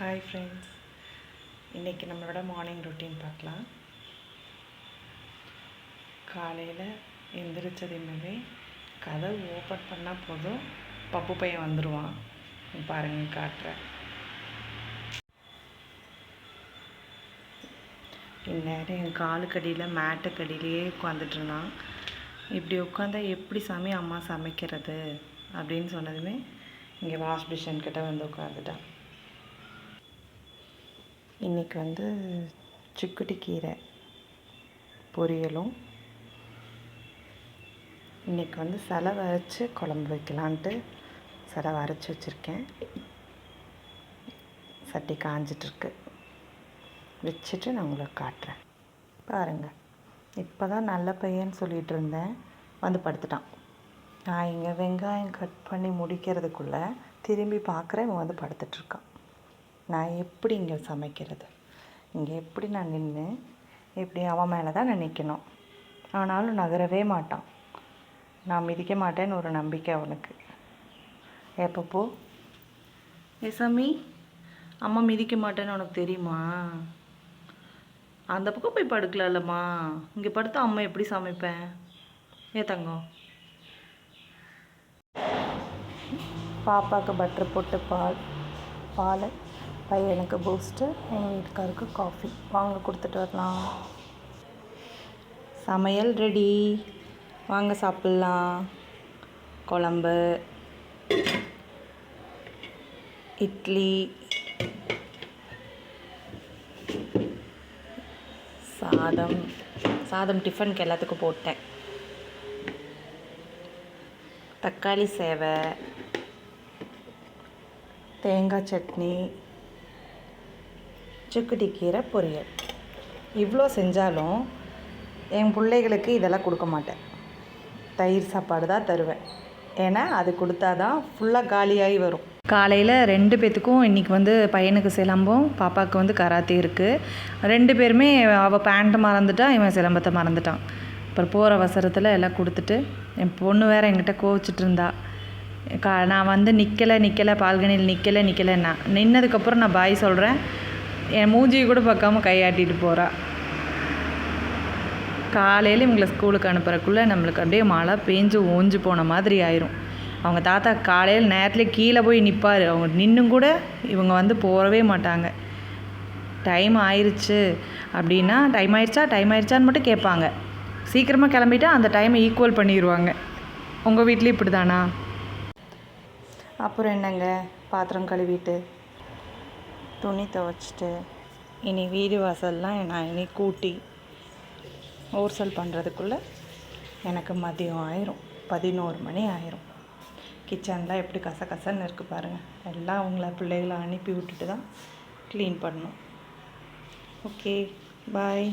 Hi friends, இன்றைக்கி நம்மளோட morning routine பார்க்கலாம். காலையில் எந்திரிச்சதுமே கதவு ஓப்பன் பண்ணால் போதும், பப்பு பையன் வந்துடுவான். பாருங்கள், காட்டுறேன். இந்நேரம் என் காலுக்கடியில் மேட்டுக்கடியிலேயே உட்காந்துட்ருந்தான். இப்படி உட்காந்தா எப்படி சாமி அம்மா சமைக்கிறது அப்படின்னு சொன்னதுமே இங்கே வாஷ் மிஷின் கிட்ட வந்து உட்காந்துட்டான். இன்றைக்கி சுக்குட்டி கீரை பொரியலும், இன்றைக்கி செலவை அரைச்சி குழம்பு வைக்கலான்ட்டு செலவை அரைச்சி வச்சுருக்கேன். சட்டி காஞ்சிட்ருக்கு, வச்சுட்டு நான் உங்களுக்கு காட்டுறேன். பாருங்கள், இப்போ தான் நல்ல பையன்னு சொல்லிகிட்டு இருந்தேன், வந்து படுத்துட்டான். நான் இங்கே வெங்காயம் கட் பண்ணி முடிக்கிறதுக்குள்ளே திரும்பி பார்க்குறேன், இவன் வந்து படுத்துட்ருக்கான். நான் எப்படி இங்கே சமைக்கிறது? இங்கே எப்படி நான் நின்று இப்படி அவன் மேலே தான் நான் நிற்கணும். ஆனாலும் நகரவே மாட்டான். நான் மிதிக்க மாட்டேன்னு ஒரு நம்பிக்கை அவனுக்கு. எப்பப்போ சாமி அம்மா மிதிக்க மாட்டேன்னு உனக்கு தெரியுமா? அந்த பக்கம் போய் படுக்கலாம்மா, இங்கே படுத்தா அம்மா எப்படி சமைப்பேன்? தங்கம், பாப்பாவுக்கு பட்டர் போட்டு பால், பையனுக்கு பூஸ்ட்டு, எங்கள் வீட்டுக்காருக்கு காஃபி. வாங்க கொடுத்துட்டு வரலாம். சமையல் ரெடி, வாங்க சாப்பிட்லாம். குழம்பு, இட்லி, சாதம் டிஃபனுக்கு எல்லாத்துக்கும் போட்டேன். தக்காளி சேவை, தேங்காய் சட்னி, சுக்குட்டி கீரை பொரியல். இவ்வளோ செஞ்சாலும் என் பிள்ளைகளுக்கு இதெல்லாம் கொடுக்க மாட்டேன். தயிர் சாப்பாடு தான் தருவேன். ஏன்னா அது கொடுத்தா தான் ஃபுல்லாக காலியாகி வரும். காலையில் 2 பேத்துக்கும் இன்றைக்கி பையனுக்கு சிலம்பம், பாப்பாவுக்கு கராத்தே இருக்குது. 2 பேருமே அவள் பேண்ட்டை மறந்துட்டா, இவன் சிலம்பத்தை மறந்துட்டான். அப்புறம் போகிற அவசரத்தில் எல்லாம் கொடுத்துட்டு, என் பொண்ணு வேறு என்கிட்ட கோவிச்சிட்டு இருந்தா. நான் நிற்கலை பால்கனியில் நிற்கலைன்னா, நின்னதுக்கப்புறம் நான் பாய் சொல்கிறேன், என் மூஞ்சியை கூட பார்க்காம கையாட்டிட்டு போகிறா. காலையில் இவங்களை ஸ்கூலுக்கு அனுப்புறக்குள்ளே நம்மளுக்கு அப்படியே மழை பேஞ்சு ஓஞ்சு போன மாதிரி ஆயிரும். அவங்க தாத்தா காலையில் நேரத்தில் கீழே போய் நிற்பார். அவங்க நின்றும் கூட இவங்க போகவே மாட்டாங்க. டைம் ஆயிடுச்சு அப்படின்னா, டைம் ஆயிடுச்சான்னு மட்டும் கேட்பாங்க. சீக்கிரமாக கிளம்பிட்டா அந்த டைமை ஈக்குவல் பண்ணிடுவாங்க. உங்கள் வீட்லேயும் இப்படி தானா? அப்புறம் என்னங்க, பாத்திரம் கழுவிட்டு துணி துவைச்சிட்டு இனி வீடு வாசல்லாம் நான் இனி கூட்டி ஓர்சல் பண்ணுறதுக்குள்ளே எனக்கு மதியம் ஆயிரும், 11 மணி ஆயிரும். கிச்சன்லாம் எப்படி கசகசன்னு இருக்குது பாருங்கள். எல்லாம் அவங்கள பிள்ளைகளை அனுப்பி விட்டுட்டு தான் க்ளீன் பண்ணணும். ஓகே, பாய்.